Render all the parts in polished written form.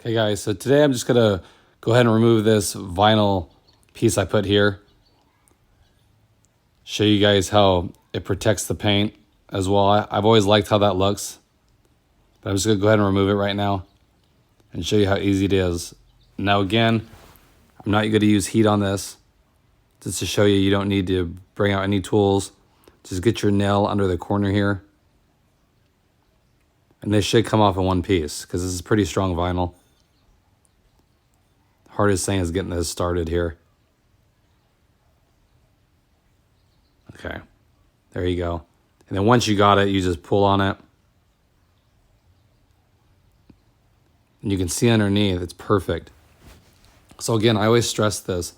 Okay guys, so today I'm just gonna go ahead and remove this vinyl piece I put here. Show you guys how it protects the paint as well. I've always liked how that looks, but I'm just gonna go ahead and remove it right now and show you how easy it is. Now again, I'm not gonna use heat on this, just to show you you don't need to bring out any tools. Just get your nail under the corner here. And they should come off in one piece because this is pretty strong vinyl. Hardest thing is getting this started here. Okay, there you go. And then once you got it, you just pull on it. And you can see underneath, it's perfect. So again, I always stress this.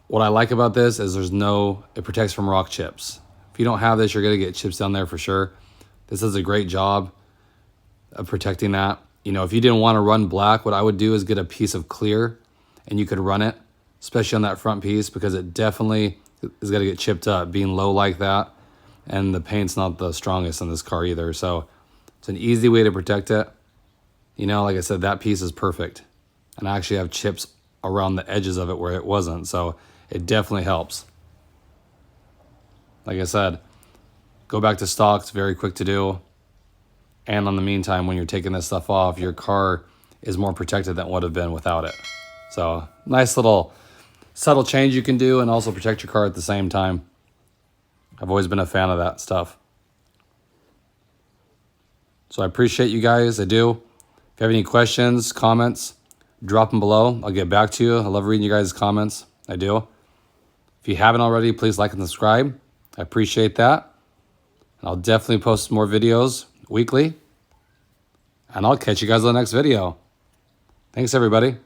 What I like about this is it protects from rock chips. If you don't have this, you're gonna get chips down there for sure. This does a great job of protecting that. You know, if you didn't want to run black, what I would do is get a piece of clear and you could run it, especially on that front piece, because it definitely is gonna get chipped up being low like that. And the paint's not the strongest in this car either. So it's an easy way to protect it. You know, like I said, that piece is perfect. And I actually have chips around the edges of it where it wasn't. So it definitely helps. Like I said, go back to stock. It's very quick to do. And in the meantime, when you're taking this stuff off, your car is more protected than it would have been without it. So nice little subtle change you can do and also protect your car at the same time. I've always been a fan of that stuff. So I appreciate you guys, I do. If you have any questions, comments, drop them below. I'll get back to you. I love reading you guys' comments, I do. If you haven't already, please like and subscribe. I appreciate that. And I'll definitely post more videos weekly. And I'll catch you guys on the next video. Thanks, everybody.